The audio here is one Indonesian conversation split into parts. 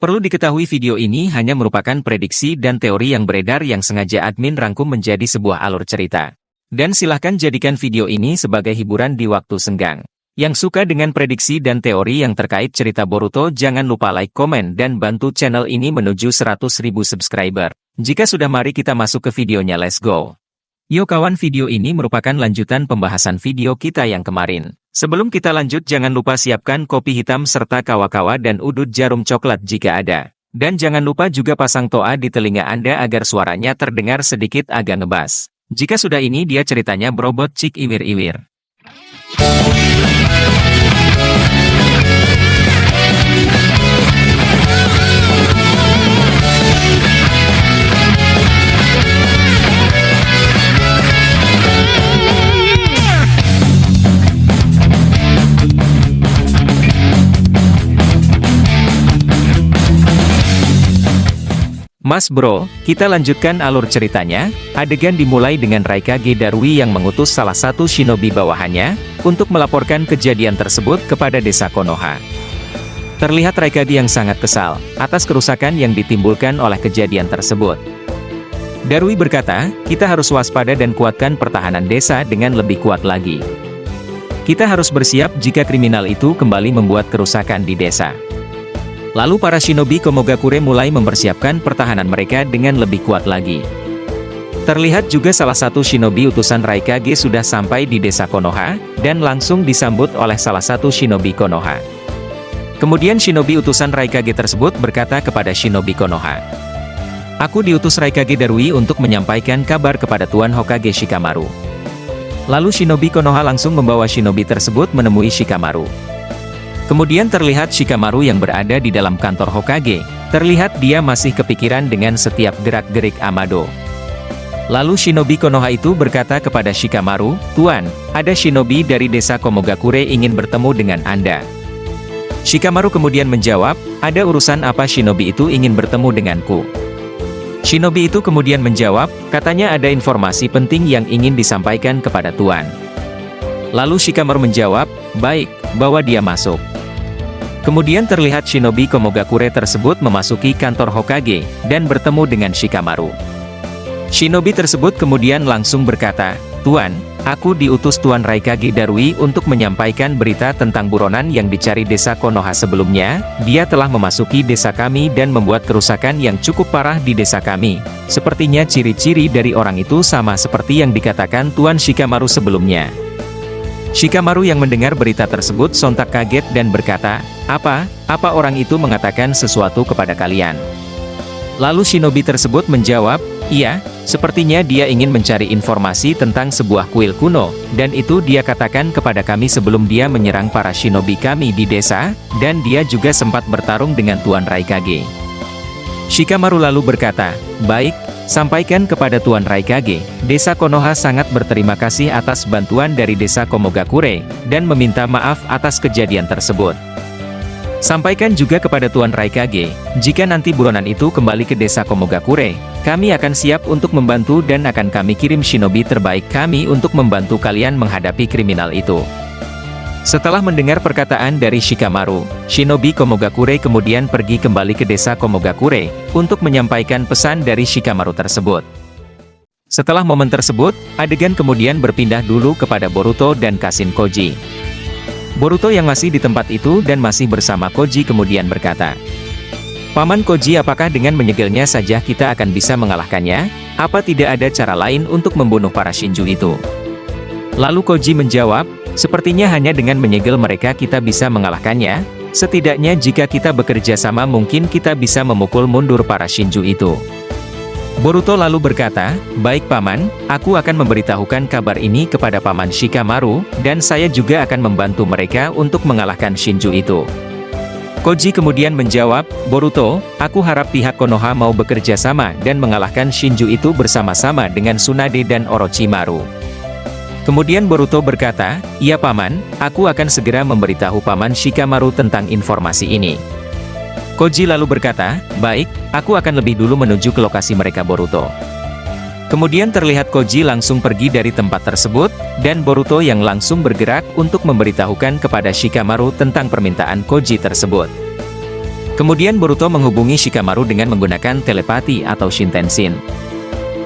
Perlu diketahui video ini hanya merupakan prediksi dan teori yang beredar yang sengaja admin rangkum menjadi sebuah alur cerita. Dan silahkan jadikan video ini sebagai hiburan di waktu senggang. Yang suka dengan prediksi dan teori yang terkait cerita Boruto jangan lupa like, komen, dan bantu channel ini menuju 100.000 subscriber. Jika sudah, mari kita masuk ke videonya, let's go. Yo kawan, video ini merupakan lanjutan pembahasan video kita yang kemarin. Sebelum kita lanjut, jangan lupa siapkan kopi hitam serta kawa-kawa dan udut jarum coklat jika ada. Dan jangan lupa juga pasang toa di telinga Anda agar suaranya terdengar sedikit agak ngebas. Jika sudah, ini dia ceritanya Brobot Cik Iwir-Iwir. Mas bro, kita lanjutkan alur ceritanya. Adegan dimulai dengan Raikage Darui yang mengutus salah satu shinobi bawahannya untuk melaporkan kejadian tersebut kepada desa Konoha. Terlihat Raikage yang sangat kesal atas kerusakan yang ditimbulkan oleh kejadian tersebut. Darui berkata, kita harus waspada dan kuatkan pertahanan desa dengan lebih kuat lagi. Kita harus bersiap jika kriminal itu kembali membuat kerusakan di desa. Lalu para shinobi Komogakure mulai mempersiapkan pertahanan mereka dengan lebih kuat lagi. Terlihat juga salah satu shinobi utusan Raikage sudah sampai di desa Konoha, dan langsung disambut oleh salah satu shinobi Konoha. Kemudian shinobi utusan Raikage tersebut berkata kepada shinobi Konoha, "Aku diutus Raikage Darui untuk menyampaikan kabar kepada Tuan Hokage Shikamaru." Lalu shinobi Konoha langsung membawa shinobi tersebut menemui Shikamaru. Kemudian terlihat Shikamaru yang berada di dalam kantor Hokage. Terlihat dia masih kepikiran dengan setiap gerak-gerik Amado. Lalu shinobi Konoha itu berkata kepada Shikamaru, "Tuan, ada shinobi dari desa Komogakure ingin bertemu dengan Anda." Shikamaru kemudian menjawab, "Ada urusan apa shinobi itu ingin bertemu denganku?" Shinobi itu kemudian menjawab, "Katanya ada informasi penting yang ingin disampaikan kepada Tuan." Lalu Shikamaru menjawab, "Baik, bawa dia masuk." Kemudian terlihat shinobi Komogakure tersebut memasuki kantor Hokage, dan bertemu dengan Shikamaru. Shinobi tersebut kemudian langsung berkata, "Tuan, aku diutus Tuan Raikage Darui untuk menyampaikan berita tentang buronan yang dicari desa Konoha sebelumnya. Dia telah memasuki desa kami dan membuat kerusakan yang cukup parah di desa kami. Sepertinya ciri-ciri dari orang itu sama seperti yang dikatakan Tuan Shikamaru sebelumnya." Shikamaru yang mendengar berita tersebut sontak kaget dan berkata, Apa orang itu mengatakan sesuatu kepada kalian?" Lalu shinobi tersebut menjawab, "Iya, sepertinya dia ingin mencari informasi tentang sebuah kuil kuno, dan itu dia katakan kepada kami sebelum dia menyerang para shinobi kami di desa, dan dia juga sempat bertarung dengan Tuan Raikage." Shikamaru lalu berkata, "Baik, sampaikan kepada Tuan Raikage, desa Konoha sangat berterima kasih atas bantuan dari desa Komogakure, dan meminta maaf atas kejadian tersebut. Sampaikan juga kepada Tuan Raikage, jika nanti buronan itu kembali ke desa Komogakure, kami akan siap untuk membantu dan akan kami kirim shinobi terbaik kami untuk membantu kalian menghadapi kriminal itu." Setelah mendengar perkataan dari Shikamaru, shinobi Komogakure kemudian pergi kembali ke desa Komogakure, untuk menyampaikan pesan dari Shikamaru tersebut. Setelah momen tersebut, adegan kemudian berpindah dulu kepada Boruto dan Kashin Koji. Boruto yang masih di tempat itu dan masih bersama Koji kemudian berkata, "Paman Koji, apakah dengan menyegelnya saja kita akan bisa mengalahkannya? Apa tidak ada cara lain untuk membunuh para Shinju itu?" Lalu Koji menjawab, "Sepertinya hanya dengan menyegel mereka kita bisa mengalahkannya. Setidaknya jika kita bekerja sama mungkin kita bisa memukul mundur para Shinju itu." Boruto lalu berkata, "Baik Paman, aku akan memberitahukan kabar ini kepada Paman Shikamaru, dan saya juga akan membantu mereka untuk mengalahkan Shinju itu." Koji kemudian menjawab, "Boruto, aku harap pihak Konoha mau bekerja sama dan mengalahkan Shinju itu bersama-sama dengan Tsunade dan Orochimaru." Kemudian Boruto berkata, "Iya Paman, aku akan segera memberitahu Paman Shikamaru tentang informasi ini." Koji lalu berkata, "Baik, aku akan lebih dulu menuju ke lokasi mereka Boruto." Kemudian terlihat Koji langsung pergi dari tempat tersebut, dan Boruto yang langsung bergerak untuk memberitahukan kepada Shikamaru tentang permintaan Koji tersebut. Kemudian Boruto menghubungi Shikamaru dengan menggunakan telepati atau Shintensin.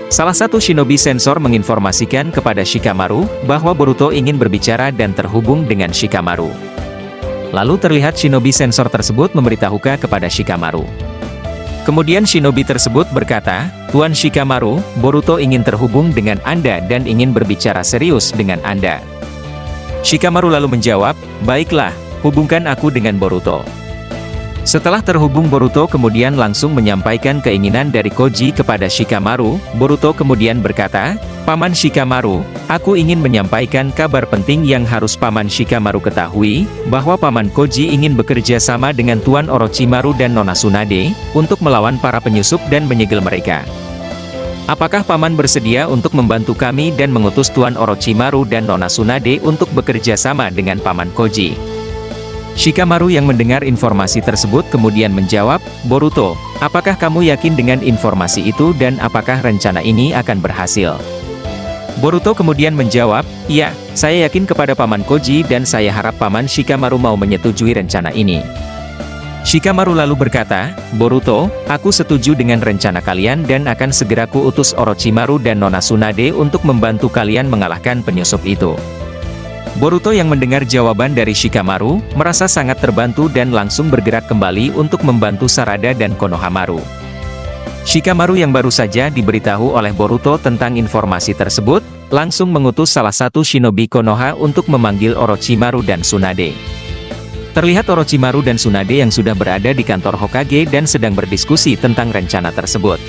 Salah satu shinobi sensor menginformasikan kepada Shikamaru bahwa Boruto ingin berbicara dan terhubung dengan Shikamaru. Lalu terlihat shinobi sensor tersebut memberitahukan kepada Shikamaru. Kemudian shinobi tersebut berkata, "Tuan Shikamaru, Boruto ingin terhubung dengan Anda dan ingin berbicara serius dengan Anda." Shikamaru lalu menjawab, "Baiklah, hubungkan aku dengan Boruto." Setelah terhubung, Boruto kemudian langsung menyampaikan keinginan dari Koji kepada Shikamaru. Boruto kemudian berkata, "Paman Shikamaru, aku ingin menyampaikan kabar penting yang harus Paman Shikamaru ketahui, bahwa Paman Koji ingin bekerja sama dengan Tuan Orochimaru dan Nona Tsunade, untuk melawan para penyusup dan menyegel mereka. Apakah Paman bersedia untuk membantu kami dan mengutus Tuan Orochimaru dan Nona Tsunade untuk bekerja sama dengan Paman Koji?" Shikamaru yang mendengar informasi tersebut kemudian menjawab, "Boruto, apakah kamu yakin dengan informasi itu dan apakah rencana ini akan berhasil?" Boruto kemudian menjawab, "Ya, saya yakin kepada Paman Koji dan saya harap Paman Shikamaru mau menyetujui rencana ini." Shikamaru lalu berkata, "Boruto, aku setuju dengan rencana kalian dan akan segera kuutus Orochimaru dan Nona Tsunade untuk membantu kalian mengalahkan penyusup itu." Boruto yang mendengar jawaban dari Shikamaru, merasa sangat terbantu dan langsung bergerak kembali untuk membantu Sarada dan Konohamaru. Shikamaru yang baru saja diberitahu oleh Boruto tentang informasi tersebut, langsung mengutus salah satu shinobi Konoha untuk memanggil Orochimaru dan Tsunade. Terlihat Orochimaru dan Tsunade yang sudah berada di kantor Hokage dan sedang berdiskusi tentang rencana tersebut.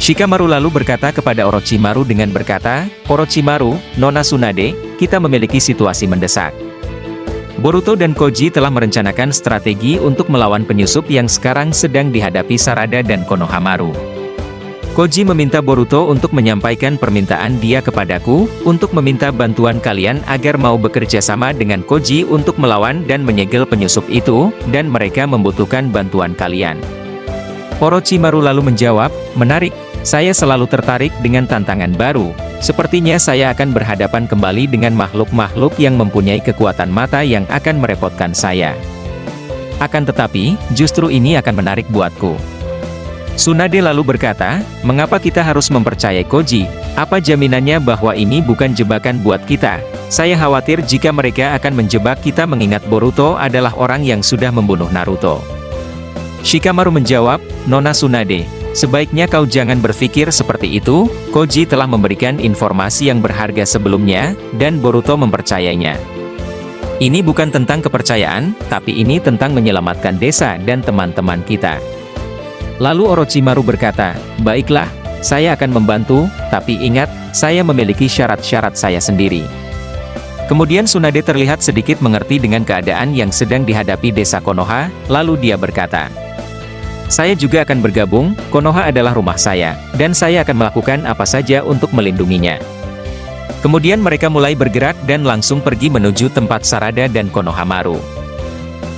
Shikamaru lalu berkata kepada Orochimaru dengan berkata, "Orochimaru, Nona Tsunade, kita memiliki situasi mendesak. Boruto dan Koji telah merencanakan strategi untuk melawan penyusup yang sekarang sedang dihadapi Sarada dan Konohamaru. Koji meminta Boruto untuk menyampaikan permintaan dia kepadaku, untuk meminta bantuan kalian agar mau bekerja sama dengan Koji untuk melawan dan menyegel penyusup itu, dan mereka membutuhkan bantuan kalian." Orochimaru lalu menjawab, "Menarik. Saya selalu tertarik dengan tantangan baru. Sepertinya saya akan berhadapan kembali dengan makhluk-makhluk yang mempunyai kekuatan mata yang akan merepotkan saya. Akan tetapi, justru ini akan menarik buatku." Tsunade lalu berkata, "Mengapa kita harus mempercayai Koji? Apa jaminannya bahwa ini bukan jebakan buat kita? Saya khawatir jika mereka akan menjebak kita mengingat Boruto adalah orang yang sudah membunuh Naruto." Shikamaru menjawab, "Nona Tsunade, sebaiknya kau jangan berpikir seperti itu. Koji telah memberikan informasi yang berharga sebelumnya, dan Boruto mempercayainya. Ini bukan tentang kepercayaan, tapi ini tentang menyelamatkan desa dan teman-teman kita." Lalu Orochimaru berkata, "Baiklah, saya akan membantu, tapi ingat, saya memiliki syarat-syarat saya sendiri." Kemudian Tsunade terlihat sedikit mengerti dengan keadaan yang sedang dihadapi desa Konoha, lalu dia berkata, "Saya juga akan bergabung, Konoha adalah rumah saya, dan saya akan melakukan apa saja untuk melindunginya." Kemudian mereka mulai bergerak dan langsung pergi menuju tempat Sarada dan Konohamaru.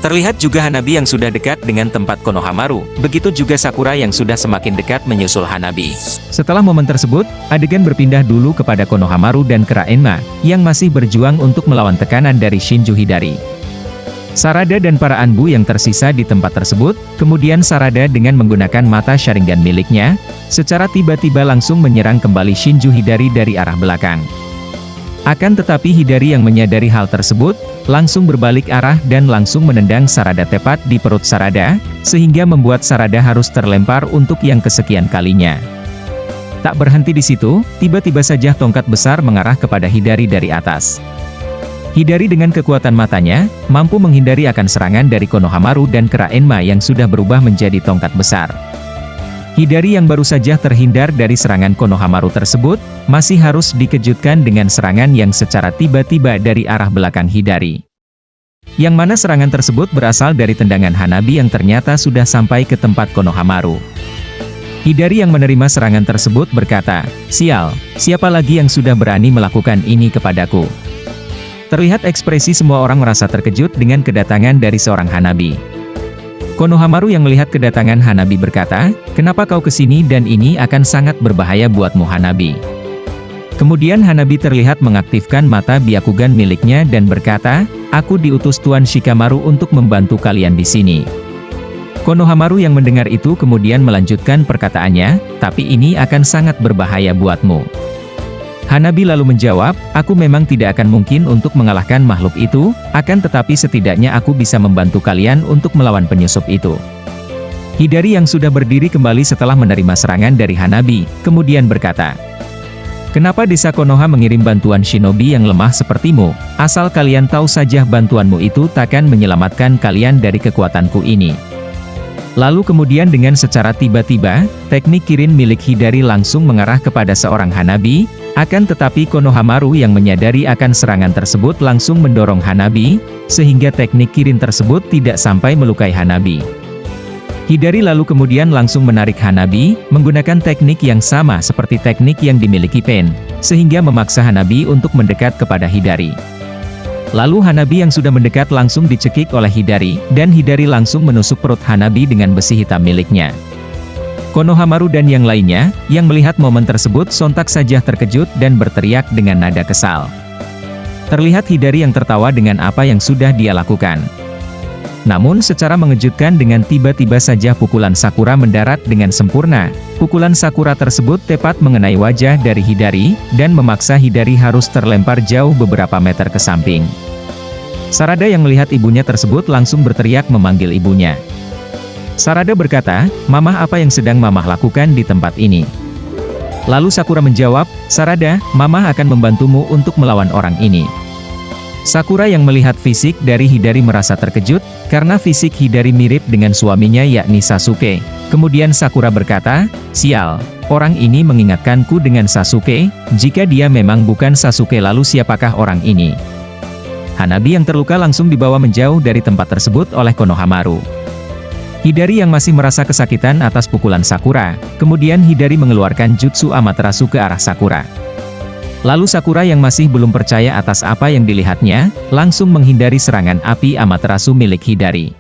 Terlihat juga Hanabi yang sudah dekat dengan tempat Konohamaru, begitu juga Sakura yang sudah semakin dekat menyusul Hanabi. Setelah momen tersebut, adegan berpindah dulu kepada Konohamaru dan Kera Enma, yang masih berjuang untuk melawan tekanan dari Shinju Hidari. Sarada dan para Anbu yang tersisa di tempat tersebut, kemudian Sarada dengan menggunakan mata Sharingan miliknya, secara tiba-tiba langsung menyerang kembali Shinju Hidari dari arah belakang. Akan tetapi Hidari yang menyadari hal tersebut, langsung berbalik arah dan langsung menendang Sarada tepat di perut Sarada, sehingga membuat Sarada harus terlempar untuk yang kesekian kalinya. Tak berhenti di situ, tiba-tiba saja tongkat besar mengarah kepada Hidari dari atas. Hidari dengan kekuatan matanya, mampu menghindari akan serangan dari Konohamaru dan Kera Enma yang sudah berubah menjadi tongkat besar. Hidari yang baru saja terhindar dari serangan Konohamaru tersebut, masih harus dikejutkan dengan serangan yang secara tiba-tiba dari arah belakang Hidari. Yang mana serangan tersebut berasal dari tendangan Hanabi yang ternyata sudah sampai ke tempat Konohamaru. Hidari yang menerima serangan tersebut berkata, "Sial, siapa lagi yang sudah berani melakukan ini kepadaku?" Terlihat ekspresi semua orang merasa terkejut dengan kedatangan dari seorang Hanabi. Konohamaru yang melihat kedatangan Hanabi berkata, "Kenapa kau kesini dan ini akan sangat berbahaya buatmu Hanabi?" Kemudian Hanabi terlihat mengaktifkan mata Byakugan miliknya dan berkata, "Aku diutus Tuan Shikamaru untuk membantu kalian di sini." Konohamaru yang mendengar itu kemudian melanjutkan perkataannya, tapi ini akan sangat berbahaya buatmu. Hanabi lalu menjawab, aku memang tidak akan mungkin untuk mengalahkan makhluk itu, akan tetapi setidaknya aku bisa membantu kalian untuk melawan penyusup itu. Hidari yang sudah berdiri kembali setelah menerima serangan dari Hanabi, kemudian berkata, kenapa desa Konoha mengirim bantuan shinobi yang lemah sepertimu? Asal kalian tahu saja bantuanmu itu takkan menyelamatkan kalian dari kekuatanku ini. Lalu kemudian dengan secara tiba-tiba, teknik kirin milik Hidari langsung mengarah kepada seorang Hanabi, akan tetapi Konohamaru yang menyadari akan serangan tersebut langsung mendorong Hanabi, sehingga teknik kirin tersebut tidak sampai melukai Hanabi. Hidari lalu kemudian langsung menarik Hanabi, menggunakan teknik yang sama seperti teknik yang dimiliki Pain, sehingga memaksa Hanabi untuk mendekat kepada Hidari. Lalu Hanabi yang sudah mendekat langsung dicekik oleh Hidari, dan Hidari langsung menusuk perut Hanabi dengan besi hitam miliknya. Konohamaru dan yang lainnya, yang melihat momen tersebut sontak saja terkejut dan berteriak dengan nada kesal. Terlihat Hidari yang tertawa dengan apa yang sudah dia lakukan. Namun secara mengejutkan dengan tiba-tiba saja pukulan Sakura mendarat dengan sempurna. Pukulan Sakura tersebut tepat mengenai wajah dari Hidari, dan memaksa Hidari harus terlempar jauh beberapa meter ke samping. Sarada yang melihat ibunya tersebut langsung berteriak memanggil ibunya. Sarada berkata, "Mamah, apa yang sedang Mamah lakukan di tempat ini?" Lalu Sakura menjawab, "Sarada, Mamah akan membantumu untuk melawan orang ini." Sakura yang melihat fisik dari Hidari merasa terkejut, karena fisik Hidari mirip dengan suaminya yakni Sasuke. Kemudian Sakura berkata, "Sial, orang ini mengingatkanku dengan Sasuke, jika dia memang bukan Sasuke lalu siapakah orang ini?" Hanabi yang terluka langsung dibawa menjauh dari tempat tersebut oleh Konohamaru. Hidari yang masih merasa kesakitan atas pukulan Sakura, kemudian Hidari mengeluarkan jutsu Amaterasu ke arah Sakura. Lalu Sakura yang masih belum percaya atas apa yang dilihatnya, langsung menghindari serangan api Amaterasu milik Hidari.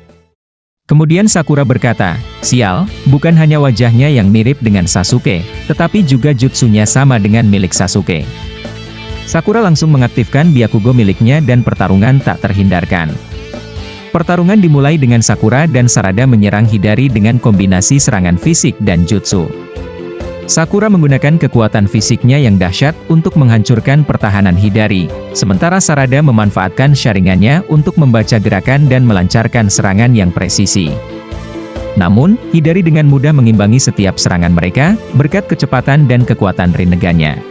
Kemudian Sakura berkata, "Sial, bukan hanya wajahnya yang mirip dengan Sasuke, tetapi juga jutsunya sama dengan milik Sasuke." Sakura langsung mengaktifkan Byakugo miliknya dan pertarungan tak terhindarkan. Pertarungan dimulai dengan Sakura dan Sarada menyerang Hidari dengan kombinasi serangan fisik dan jutsu. Sakura menggunakan kekuatan fisiknya yang dahsyat untuk menghancurkan pertahanan Hidari, sementara Sarada memanfaatkan sharingannya untuk membaca gerakan dan melancarkan serangan yang presisi. Namun, Hidari dengan mudah mengimbangi setiap serangan mereka, berkat kecepatan dan kekuatan Rinnegan-nya.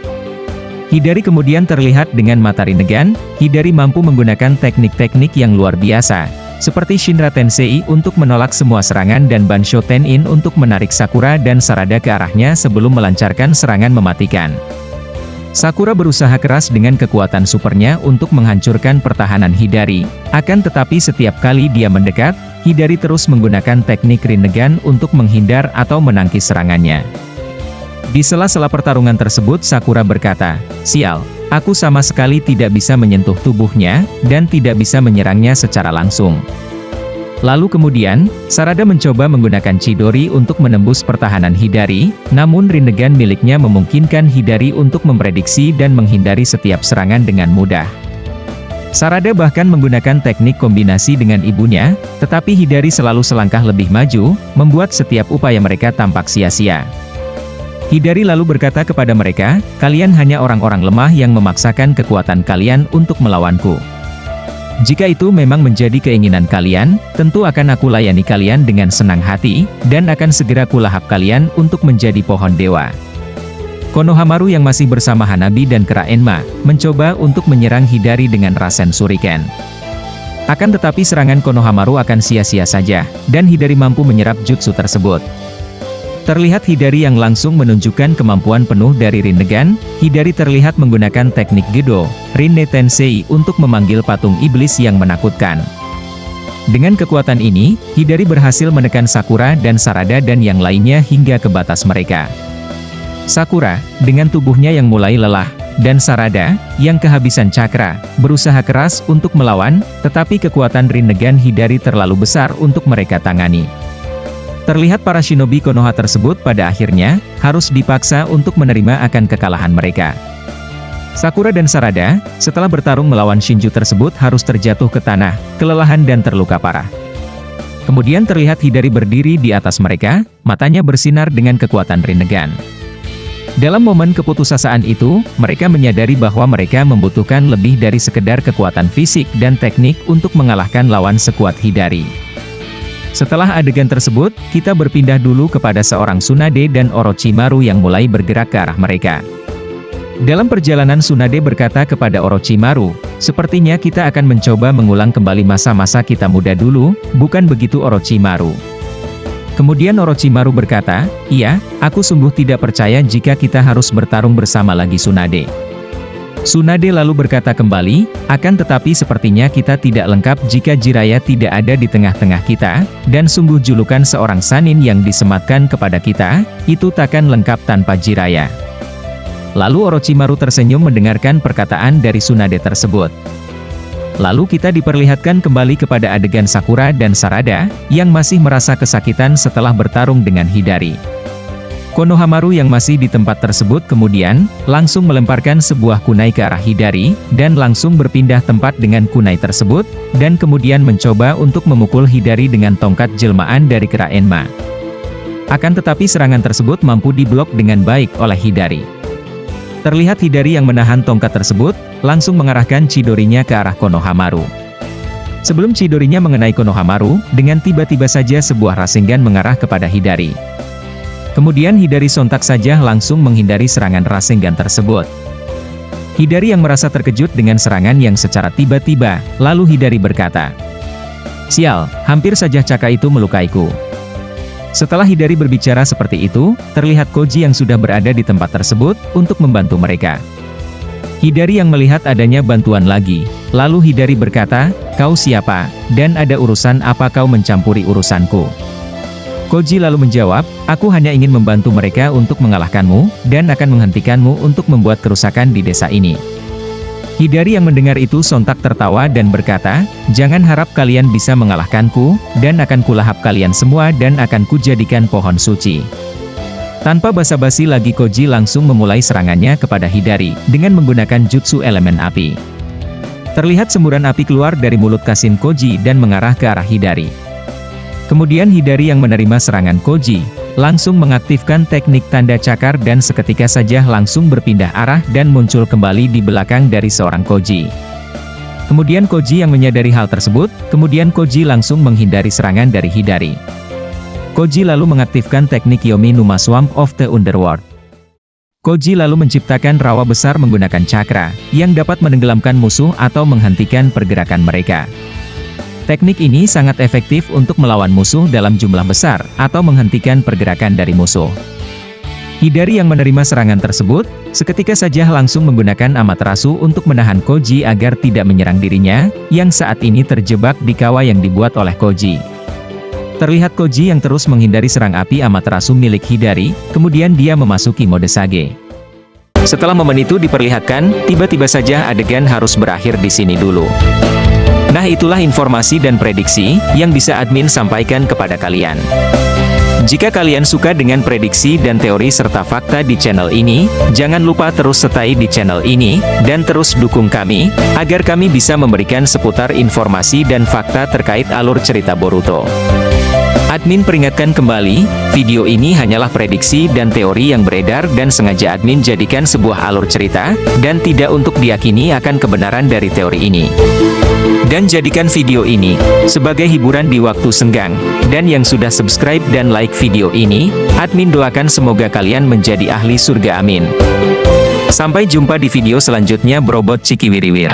Hidari kemudian terlihat dengan mata Rinnegan, Hidari mampu menggunakan teknik-teknik yang luar biasa, seperti Shinra Tensei untuk menolak semua serangan dan Bansho Tenin untuk menarik Sakura dan Sarada ke arahnya sebelum melancarkan serangan mematikan. Sakura berusaha keras dengan kekuatan supernya untuk menghancurkan pertahanan Hidari, akan tetapi setiap kali dia mendekat, Hidari terus menggunakan teknik Rinnegan untuk menghindar atau menangkis serangannya. Di sela-sela pertarungan tersebut Sakura berkata, "Sial, aku sama sekali tidak bisa menyentuh tubuhnya, dan tidak bisa menyerangnya secara langsung." Lalu kemudian, Sarada mencoba menggunakan Chidori untuk menembus pertahanan Hidari, namun Rinnegan miliknya memungkinkan Hidari untuk memprediksi dan menghindari setiap serangan dengan mudah. Sarada bahkan menggunakan teknik kombinasi dengan ibunya, tetapi Hidari selalu selangkah lebih maju, membuat setiap upaya mereka tampak sia-sia. Hidari lalu berkata kepada mereka, "Kalian hanya orang-orang lemah yang memaksakan kekuatan kalian untuk melawanku. Jika itu memang menjadi keinginan kalian, tentu akan aku layani kalian dengan senang hati, dan akan segera kulahap kalian untuk menjadi pohon dewa." Konohamaru yang masih bersama Hanabi dan Kera Enma, mencoba untuk menyerang Hidari dengan Rasen Shuriken. Akan tetapi serangan Konohamaru akan sia-sia saja, dan Hidari mampu menyerap jutsu tersebut. Terlihat Hidari yang langsung menunjukkan kemampuan penuh dari Rinnegan. Hidari terlihat menggunakan teknik Gedo, Rinne Tensei untuk memanggil patung iblis yang menakutkan. Dengan kekuatan ini, Hidari berhasil menekan Sakura dan Sarada dan yang lainnya hingga ke batas mereka. Sakura, dengan tubuhnya yang mulai lelah, dan Sarada, yang kehabisan cakra, berusaha keras untuk melawan, tetapi kekuatan Rinnegan Hidari terlalu besar untuk mereka tangani. Terlihat para shinobi Konoha tersebut pada akhirnya, harus dipaksa untuk menerima akan kekalahan mereka. Sakura dan Sarada, setelah bertarung melawan Shinju tersebut harus terjatuh ke tanah, kelelahan dan terluka parah. Kemudian terlihat Hidari berdiri di atas mereka, matanya bersinar dengan kekuatan Rinnegan. Dalam momen keputusasaan itu, mereka menyadari bahwa mereka membutuhkan lebih dari sekedar kekuatan fisik dan teknik untuk mengalahkan lawan sekuat Hidari. Setelah adegan tersebut, kita berpindah dulu kepada seorang Tsunade dan Orochimaru yang mulai bergerak ke arah mereka. Dalam perjalanan Tsunade berkata kepada Orochimaru, "Sepertinya kita akan mencoba mengulang kembali masa-masa kita muda dulu, bukan begitu Orochimaru?" Kemudian Orochimaru berkata, "Iya, aku sungguh tidak percaya jika kita harus bertarung bersama lagi Tsunade." Tsunade lalu berkata kembali, "Akan tetapi sepertinya kita tidak lengkap jika Jiraiya tidak ada di tengah-tengah kita, dan sungguh julukan seorang Sannin yang disematkan kepada kita, itu takkan lengkap tanpa Jiraiya." Lalu Orochimaru tersenyum mendengarkan perkataan dari Tsunade tersebut. Lalu kita diperlihatkan kembali kepada adegan Sakura dan Sarada, yang masih merasa kesakitan setelah bertarung dengan Hidari. Konohamaru yang masih di tempat tersebut kemudian, langsung melemparkan sebuah kunai ke arah Hidari, dan langsung berpindah tempat dengan kunai tersebut, dan kemudian mencoba untuk memukul Hidari dengan tongkat jelmaan dari kera Enma. Akan tetapi serangan tersebut mampu diblok dengan baik oleh Hidari. Terlihat Hidari yang menahan tongkat tersebut, langsung mengarahkan Chidorinya ke arah Konohamaru. Sebelum Chidorinya mengenai Konohamaru, dengan tiba-tiba saja sebuah Rasengan mengarah kepada Hidari. Kemudian Hidari sontak saja langsung menghindari serangan Rasengan tersebut. Hidari yang merasa terkejut dengan serangan yang secara tiba-tiba, lalu Hidari berkata, "Sial, hampir saja caka itu melukaiku." Setelah Hidari berbicara seperti itu, terlihat Koji yang sudah berada di tempat tersebut, untuk membantu mereka. Hidari yang melihat adanya bantuan lagi, lalu Hidari berkata, "Kau siapa, dan ada urusan apa kau mencampuri urusanku?" Koji lalu menjawab, "Aku hanya ingin membantu mereka untuk mengalahkanmu, dan akan menghentikanmu untuk membuat kerusakan di desa ini." Hidari yang mendengar itu sontak tertawa dan berkata, "Jangan harap kalian bisa mengalahkanku, dan akan kulahap kalian semua dan akan kujadikan pohon suci." Tanpa basa-basi lagi Koji langsung memulai serangannya kepada Hidari, dengan menggunakan jutsu elemen api. Terlihat semburan api keluar dari mulut Kashin Koji dan mengarah ke arah Hidari. Kemudian Hidari yang menerima serangan Koji, langsung mengaktifkan teknik tanda cakar dan seketika saja langsung berpindah arah dan muncul kembali di belakang dari seorang Koji. Kemudian Koji yang menyadari hal tersebut, kemudian Koji langsung menghindari serangan dari Hidari. Koji lalu mengaktifkan teknik Yomi Numa Swamp of the Underworld. Koji lalu menciptakan rawa besar menggunakan cakra, yang dapat menenggelamkan musuh atau menghentikan pergerakan mereka. Teknik ini sangat efektif untuk melawan musuh dalam jumlah besar, atau menghentikan pergerakan dari musuh. Hidari yang menerima serangan tersebut, seketika saja langsung menggunakan Amaterasu untuk menahan Koji agar tidak menyerang dirinya, yang saat ini terjebak di kawah yang dibuat oleh Koji. Terlihat Koji yang terus menghindari serang api Amaterasu milik Hidari, kemudian dia memasuki mode Sage. Setelah momen itu diperlihatkan, tiba-tiba saja adegan harus berakhir di sini dulu. Nah, itulah informasi dan prediksi yang bisa admin sampaikan kepada kalian. Jika kalian suka dengan prediksi dan teori serta fakta di channel ini, jangan lupa terus setai di channel ini, dan terus dukung kami, agar kami bisa memberikan seputar informasi dan fakta terkait alur cerita Boruto. Admin peringatkan kembali, video ini hanyalah prediksi dan teori yang beredar dan sengaja admin jadikan sebuah alur cerita, dan tidak untuk diyakini akan kebenaran dari teori ini. Dan jadikan video ini sebagai hiburan di waktu senggang. Dan yang sudah subscribe dan like video ini, admin doakan semoga kalian menjadi ahli surga, amin. Sampai jumpa di video selanjutnya, Brobot Cikiwiriwir.